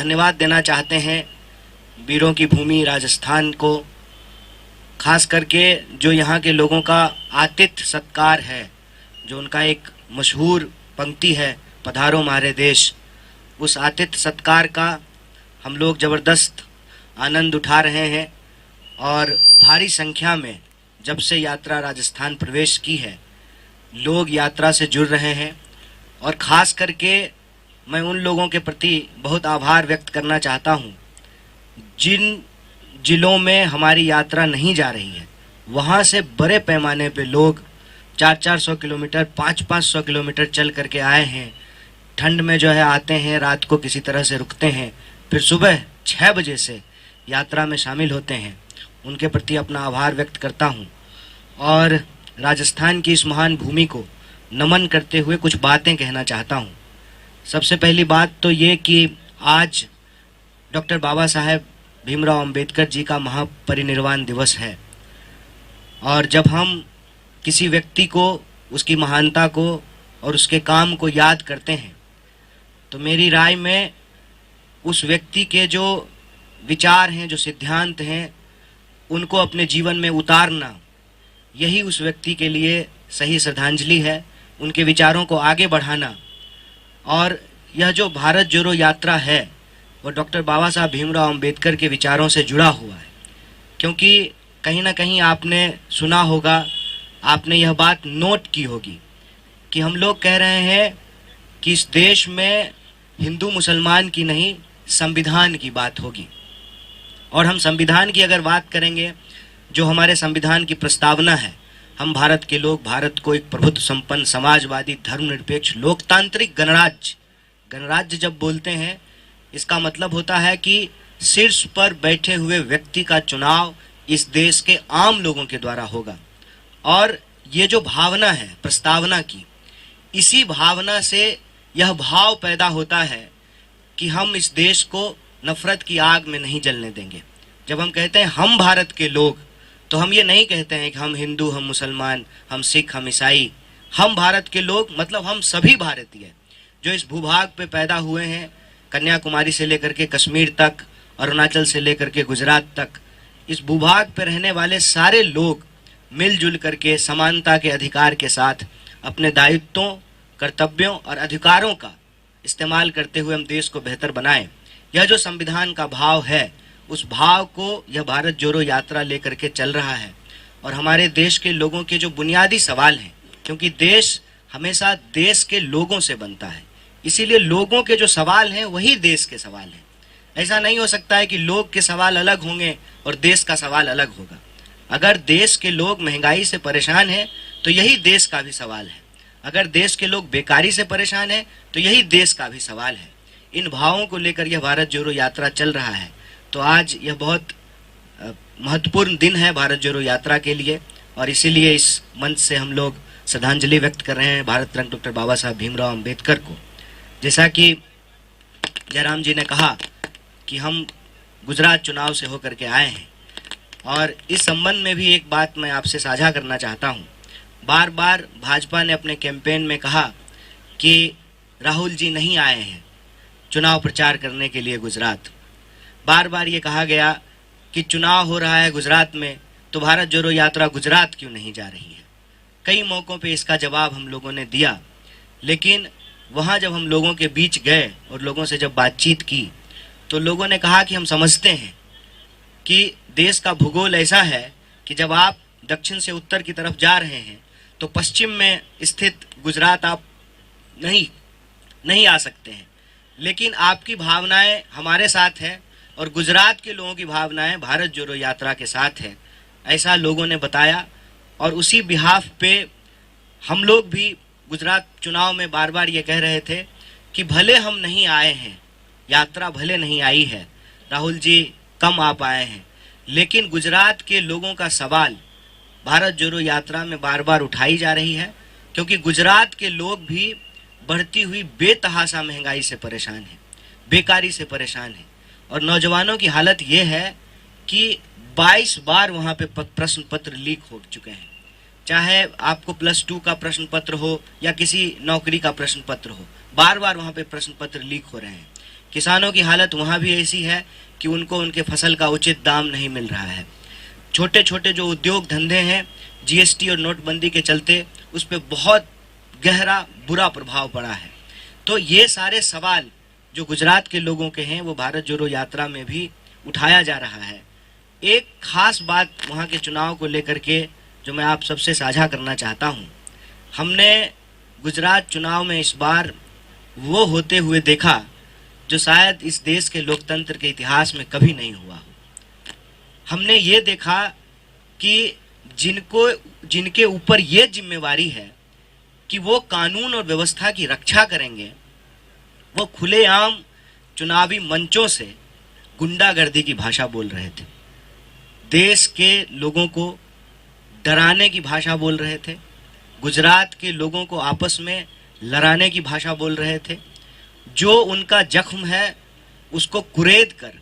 धन्यवाद देना चाहते हैं वीरों की भूमि राजस्थान को, खास करके जो यहाँ के लोगों का आतिथ्य सत्कार है, जो उनका एक मशहूर पंक्ति है पधारो हमारे देश, उस आतिथ्य सत्कार का हम लोग ज़बरदस्त आनंद उठा रहे हैं। और भारी संख्या में जब से यात्रा राजस्थान प्रवेश की है, लोग यात्रा से जुड़ रहे हैं। और ख़ास करके मैं उन लोगों के प्रति बहुत आभार व्यक्त करना चाहता हूँ जिन जिलों में हमारी यात्रा नहीं जा रही है, वहाँ से बड़े पैमाने पे लोग 400-400 किलोमीटर 500-500 किलोमीटर चल करके आए हैं। ठंड में जो है आते हैं, रात को किसी तरह से रुकते हैं, फिर सुबह 6 बजे से यात्रा में शामिल होते हैं। उनके प्रति अपना आभार व्यक्त करता हूँ और राजस्थान की इस महान भूमि को नमन करते हुए कुछ बातें कहना चाहता हूँ। सबसे पहली बात तो ये कि आज डॉक्टर बाबा साहेब भीमराव अंबेडकर जी का महापरिनिर्वाण दिवस है। और जब हम किसी व्यक्ति को, उसकी महानता को और उसके काम को याद करते हैं, तो मेरी राय में उस व्यक्ति के जो विचार हैं, जो सिद्धांत हैं, उनको अपने जीवन में उतारना, यही उस व्यक्ति के लिए सही श्रद्धांजलि है। उनके विचारों को आगे बढ़ाना। और यह जो भारत जोड़ो यात्रा है, वो डॉक्टर बाबा साहब भीमराव अंबेडकर के विचारों से जुड़ा हुआ है। क्योंकि कहीं ना कहीं आपने सुना होगा, आपने यह बात नोट की होगी कि हम लोग कह रहे हैं कि इस देश में हिंदू मुसलमान की नहीं, संविधान की बात होगी। और हम संविधान की अगर बात करेंगे, जो हमारे संविधान की प्रस्तावना है, हम भारत के लोग भारत को एक प्रभुत्व संपन्न, समाजवादी, धर्मनिरपेक्ष, लोकतांत्रिक गणराज्य जब बोलते हैं, इसका मतलब होता है कि शीर्ष पर बैठे हुए व्यक्ति का चुनाव इस देश के आम लोगों के द्वारा होगा। और ये जो भावना है प्रस्तावना की, इसी भावना से यह भाव पैदा होता है कि हम इस देश को नफरत की आग में नहीं जलने देंगे। जब हम कहते हैं हम भारत के लोग, तो हम ये नहीं कहते हैं कि हम हिंदू, हम मुसलमान, हम सिख, हम ईसाई। हम भारत के लोग मतलब हम सभी भारतीय जो इस भूभाग पे पैदा हुए हैं, कन्याकुमारी से लेकर के कश्मीर तक, अरुणाचल से लेकर के गुजरात तक, इस भूभाग पे रहने वाले सारे लोग मिलजुल करके समानता के अधिकार के साथ अपने दायित्वों, कर्तव्यों और अधिकारों का इस्तेमाल करते हुए हम देश को बेहतर बनाएं। यह जो संविधान का भाव है, उस भाव को यह भारत जोड़ो यात्रा लेकर के चल रहा है। और हमारे देश के लोगों के जो बुनियादी सवाल हैं, क्योंकि देश हमेशा देश के लोगों से बनता है, इसीलिए लोगों के जो सवाल हैं वही देश के सवाल हैं। ऐसा नहीं हो सकता है कि लोग के सवाल अलग होंगे और देश का सवाल अलग होगा। अगर देश के लोग महंगाई से परेशान हैं, तो यही देश का भी सवाल है। अगर देश के लोग बेकारी से परेशान हैं, तो यही देश का भी सवाल है। इन भावों को लेकर यह भारत जोड़ो यात्रा चल रहा है। तो आज यह बहुत महत्वपूर्ण दिन है भारत जोड़ो यात्रा के लिए, और इसीलिए इस मंच से हम लोग श्रद्धांजलि व्यक्त कर रहे हैं भारत रत्न डॉक्टर बाबा साहब भीमराव अंबेडकर को। जैसा कि जयराम जी ने कहा कि हम गुजरात चुनाव से होकर के आए हैं, और इस संबंध में भी एक बात मैं आपसे साझा करना चाहता हूं। बार बार भाजपा ने अपने कैंपेन में कहा कि राहुल जी नहीं आए हैं चुनाव प्रचार करने के लिए गुजरात। बार बार ये कहा गया कि चुनाव हो रहा है गुजरात में, तो भारत जोड़ो यात्रा गुजरात क्यों नहीं जा रही है। कई मौक़ों पे इसका जवाब हम लोगों ने दिया, लेकिन वहाँ जब हम लोगों के बीच गए और लोगों से जब बातचीत की, तो लोगों ने कहा कि हम समझते हैं कि देश का भूगोल ऐसा है कि जब आप दक्षिण से उत्तर की तरफ जा रहे हैं, तो पश्चिम में स्थित गुजरात आप नहीं आ सकते हैं, लेकिन आपकी भावनाएं हमारे साथ हैं और गुजरात के लोगों की भावनाएं भारत जोड़ो यात्रा के साथ है, ऐसा लोगों ने बताया। और उसी बिहाफ पे हम लोग भी गुजरात चुनाव में बार बार ये कह रहे थे कि भले हम नहीं आए हैं, यात्रा भले नहीं आई है, राहुल जी कम आ पाए हैं, लेकिन गुजरात के लोगों का सवाल भारत जोड़ो यात्रा में बार बार उठाई जा रही है, क्योंकि गुजरात के लोग भी बढ़ती हुई बेतहाशा महंगाई से परेशान हैं, बेकारी से परेशान हैं। और नौजवानों की हालत ये है कि 22 बार वहाँ पे प्रश्न पत्र लीक हो चुके हैं। चाहे आपको +2 का प्रश्न पत्र हो या किसी नौकरी का प्रश्न पत्र हो, बार बार वहाँ पे प्रश्न पत्र लीक हो रहे हैं। किसानों की हालत वहाँ भी ऐसी है कि उनको उनके फसल का उचित दाम नहीं मिल रहा है। छोटे छोटे जो उद्योग धंधे हैं, जीएसटी और नोटबंदी के चलते उस पर बहुत गहरा बुरा प्रभाव पड़ा है। तो ये सारे सवाल जो गुजरात के लोगों के हैं वो भारत जोड़ो यात्रा में भी उठाया जा रहा है। एक खास बात वहाँ के चुनाव को लेकर के जो मैं आप सबसे साझा करना चाहता हूँ, हमने गुजरात चुनाव में इस बार वो होते हुए देखा जो शायद इस देश के लोकतंत्र के इतिहास में कभी नहीं हुआ। हमने ये देखा कि जिनके ऊपर ये जिम्मेवारी है कि वो कानून और व्यवस्था की रक्षा करेंगे, वो खुलेआम चुनावी मंचों से गुंडागर्दी की भाषा बोल रहे थे, देश के लोगों को डराने की भाषा बोल रहे थे, गुजरात के लोगों को आपस में लड़ाने की भाषा बोल रहे थे। जो उनका जख्म है उसको कुरेद कर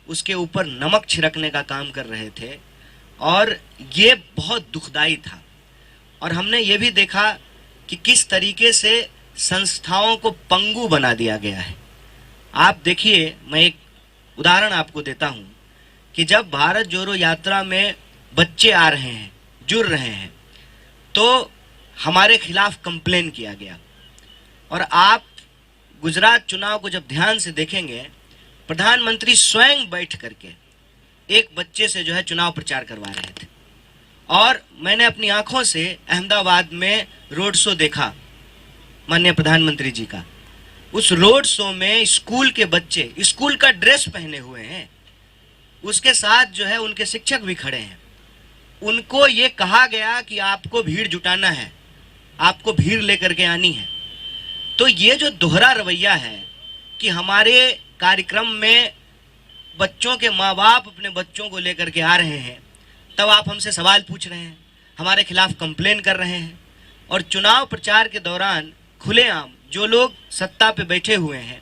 उसके ऊपर नमक छिड़कने का काम कर रहे थे और ये बहुत दुखदाई था। और हमने ये भी देखा कि किस तरीके से संस्थाओं को पंगु बना दिया गया है। आप देखिए, मैं एक उदाहरण आपको देता हूँ कि जब भारत जोड़ो यात्रा में बच्चे आ रहे हैं, जुड़ रहे हैं, तो हमारे खिलाफ कंप्लेन किया गया। और आप गुजरात चुनाव को जब ध्यान से देखेंगे, प्रधानमंत्री स्वयं बैठ करके एक बच्चे से जो है चुनाव प्रचार करवा रहे थे। और मैंने अपनी आंखों से अहमदाबाद में रोड शो देखा माननीय प्रधानमंत्री जी का। उस रोड शो में स्कूल के बच्चे स्कूल का ड्रेस पहने हुए हैं, उसके साथ जो है उनके शिक्षक भी खड़े हैं। उनको ये कहा गया कि आपको भीड़ जुटाना है, आपको भीड़ लेकर के आनी है। तो ये जो दोहरा रवैया है कि हमारे कार्यक्रम में बच्चों के माँ बाप अपने बच्चों को लेकर के आ रहे हैं, तब आप हमसे सवाल पूछ रहे हैं, हमारे खिलाफ कंप्लेन कर रहे हैं। और चुनाव प्रचार के दौरान खुलेआम जो लोग सत्ता पे बैठे हुए हैं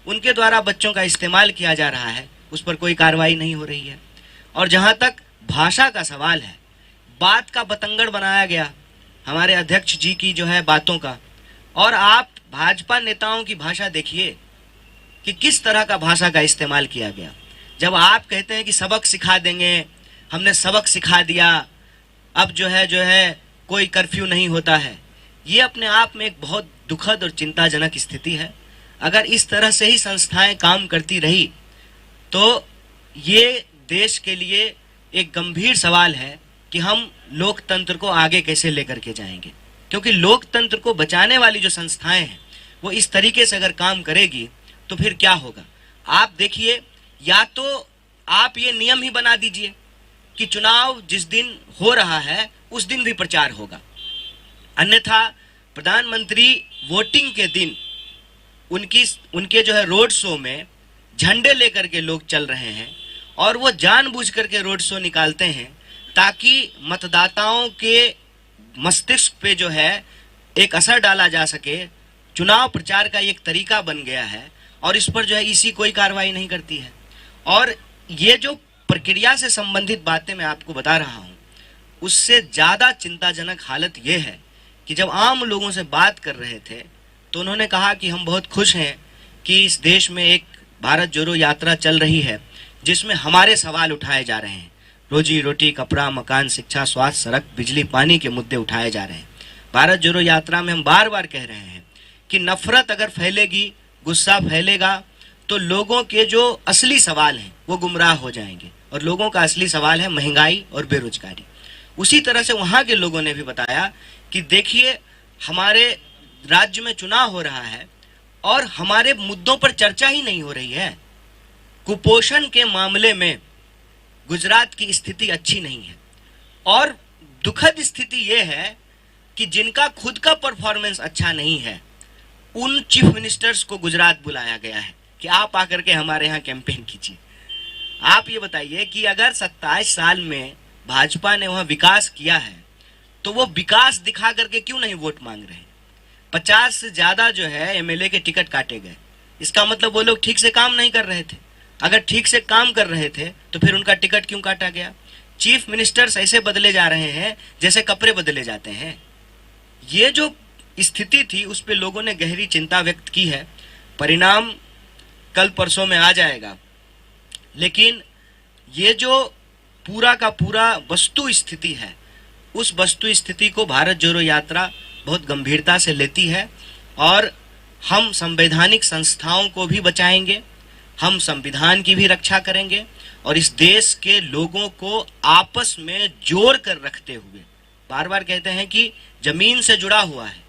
उनके द्वारा बच्चों का इस्तेमाल किया जा रहा है, उस पर कोई कार्रवाई नहीं हो रही है। और जहाँ तक भाषा का सवाल है, बात का बतंगड़ बनाया गया हमारे अध्यक्ष जी की जो है बातों का। और आप भाजपा नेताओं की भाषा देखिए कि किस तरह का भाषा का इस्तेमाल किया गया। जब आप कहते हैं कि सबक सिखा देंगे, हमने सबक सिखा दिया, अब जो है कोई कर्फ्यू नहीं होता है, ये अपने आप में एक बहुत दुखद और चिंताजनक स्थिति है। अगर इस तरह से ही संस्थाएं काम करती रही तो ये देश के लिए एक गंभीर सवाल है कि हम लोकतंत्र को आगे कैसे लेकर के जाएंगे। क्योंकि लोकतंत्र को बचाने वाली जो संस्थाएं हैं वो इस तरीके से अगर काम करेगी तो फिर क्या होगा। आप देखिए, या तो आप ये नियम ही बना दीजिए कि चुनाव जिस दिन हो रहा है उस दिन भी प्रचार होगा, अन्यथा प्रधानमंत्री वोटिंग के दिन उनके जो है रोड शो में झंडे लेकर के लोग चल रहे हैं और वो जानबूझ करके रोड शो निकालते हैं ताकि मतदाताओं के मस्तिष्क पे जो है एक असर डाला जा सके। चुनाव प्रचार का एक तरीका बन गया है और इस पर जो है इसी कोई कार्रवाई नहीं करती है। और ये जो प्रक्रिया से संबंधित बातें मैं आपको बता रहा हूँ, उससे ज़्यादा चिंताजनक हालत ये है कि जब आम लोगों से बात कर रहे थे तो उन्होंने कहा कि हम बहुत खुश हैं कि इस देश में एक भारत जोड़ो यात्रा चल रही है जिसमें हमारे सवाल उठाए जा रहे हैं, रोजी रोटी, कपड़ा, मकान, शिक्षा, स्वास्थ्य, सड़क, बिजली, पानी के मुद्दे उठाए जा रहे हैं। भारत जोड़ो यात्रा में हम बार बार कह रहे हैं कि नफरत अगर फैलेगी, गुस्सा फैलेगा तो लोगों के जो असली सवाल हैं वो गुमराह हो जाएंगे। और लोगों का असली सवाल है महंगाई और बेरोजगारी। उसी तरह से वहाँ के लोगों ने भी बताया कि देखिए, हमारे राज्य में चुनाव हो रहा है और हमारे मुद्दों पर चर्चा ही नहीं हो रही है। कुपोषण के मामले में गुजरात की स्थिति अच्छी नहीं है और दुखद स्थिति यह है कि जिनका खुद का परफॉर्मेंस अच्छा नहीं है उन चीफ मिनिस्टर्स को गुजरात बुलाया गया है कि आप आकर के हमारे यहाँ कैंपेन कीजिए। आप ये बताइए कि अगर 27 साल में भाजपा ने वहाँ विकास किया है तो वो विकास दिखा करके क्यों नहीं वोट मांग रहे हैं। 50 से ज्यादा जो है एमएलए के टिकट काटे गए, इसका मतलब वो लोग ठीक से काम नहीं कर रहे थे। अगर ठीक से काम कर रहे थे तो फिर उनका टिकट क्यों काटा गया। चीफ मिनिस्टर्स ऐसे बदले जा रहे हैं जैसे कपड़े बदले जाते हैं। ये जो स्थिति थी उस पे लोगों ने गहरी चिंता व्यक्त की है। परिणाम कल परसों में आ जाएगा, लेकिन ये जो पूरा का पूरा वस्तु स्थिति है, उस वस्तु स्थिति को भारत जोड़ो यात्रा बहुत गंभीरता से लेती है। और हम संवैधानिक संस्थाओं को भी बचाएंगे, हम संविधान की भी रक्षा करेंगे, और इस देश के लोगों को आपस में जोड़ कर रखते हुए, बार बार कहते हैं कि जमीन से जुड़ा हुआ है,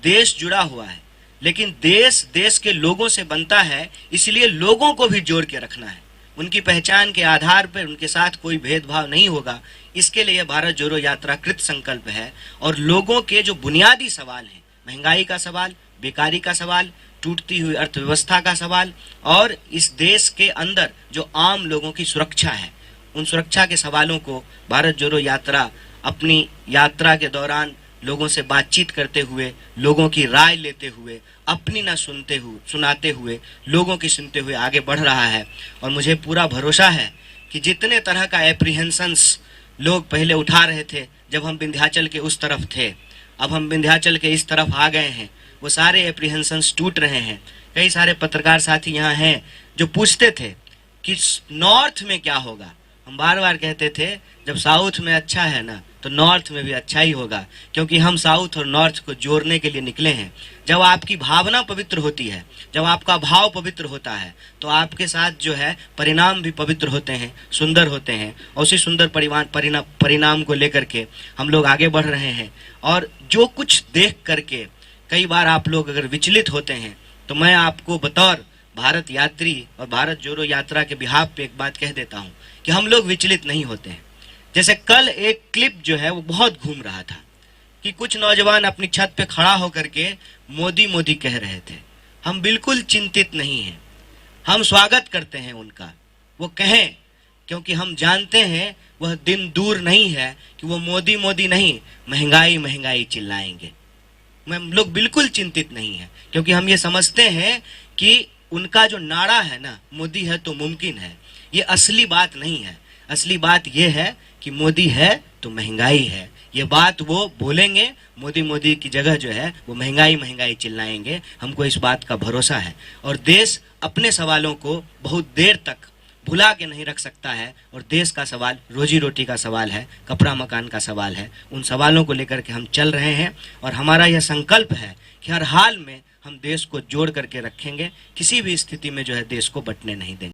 देश जुड़ा हुआ है, लेकिन देश के लोगों से बनता है, इसलिए लोगों को भी जोड़ के रखना है। उनकी पहचान के आधार पर उनके साथ कोई भेदभाव नहीं होगा। इसके लिए भारत जोड़ो यात्रा कृत संकल्प है। और लोगों के जो बुनियादी सवाल हैं, महंगाई का सवाल, बेकारी का सवाल, टूटती हुई अर्थव्यवस्था का सवाल, और इस देश के अंदर जो आम लोगों की सुरक्षा है, उन सुरक्षा के सवालों को भारत जोड़ो यात्रा अपनी यात्रा के दौरान लोगों से बातचीत करते हुए, लोगों की राय लेते हुए, अपनी ना सुनाते हुए, लोगों की सुनते हुए आगे बढ़ रहा है। और मुझे पूरा भरोसा है कि जितने तरह का एप्रीहेंशंस लोग पहले उठा रहे थे जब हम विंध्याचल के उस तरफ थे, अब हम विंध्याचल के इस तरफ आ गए हैं, वो सारे एप्रीहेंशंस टूट रहे हैं। कई सारे पत्रकार साथी यहाँ हैं जो पूछते थे कि नॉर्थ में क्या होगा। हम बार बार कहते थे जब साउथ में अच्छा है ना, तो नॉर्थ में भी अच्छा ही होगा, क्योंकि हम साउथ और नॉर्थ को जोड़ने के लिए निकले हैं। जब आपकी भावना पवित्र होती है, जब आपका भाव पवित्र होता है, तो आपके साथ जो है परिणाम भी पवित्र होते हैं, सुंदर होते हैं। और उसी सुंदर परिणाम को लेकर के हम लोग आगे बढ़ रहे हैं। और जो कुछ देख करके कई बार आप लोग अगर विचलित होते हैं, तो मैं आपको बतौर भारत यात्री और भारत जोड़ो यात्रा के बिहाफ पे एक बात कह देता हूँ कि हम लोग विचलित नहीं होते हैं। जैसे कल एक क्लिप जो है वो बहुत घूम रहा था कि कुछ नौजवान अपनी छत पे खड़ा होकर के मोदी मोदी कह रहे थे। हम बिल्कुल चिंतित नहीं हैं, हम स्वागत करते हैं उनका, वो कहें, क्योंकि हम जानते हैं वह दिन दूर नहीं है कि वो मोदी मोदी नहीं, महंगाई महंगाई चिल्लाएंगे। हम लोग बिल्कुल चिंतित नहीं है, क्योंकि हम ये समझते हैं कि उनका जो नारा है ना, मोदी है तो मुमकिन है, ये असली बात नहीं है। असली बात ये है कि मोदी है तो महंगाई है। ये बात वो बोलेंगे, मोदी मोदी की जगह जो है वो महंगाई महंगाई चिल्लाएंगे। हमको इस बात का भरोसा है। और देश अपने सवालों को बहुत देर तक भुला के नहीं रख सकता है। और देश का सवाल रोजी रोटी का सवाल है, कपड़ा मकान का सवाल है। उन सवालों को लेकर के हम चल रहे हैं। और हमारा यह संकल्प है कि हर हाल में हम देश को जोड़ करके रखेंगे, किसी भी स्थिति में जो है देश को बंटने नहीं देंगे।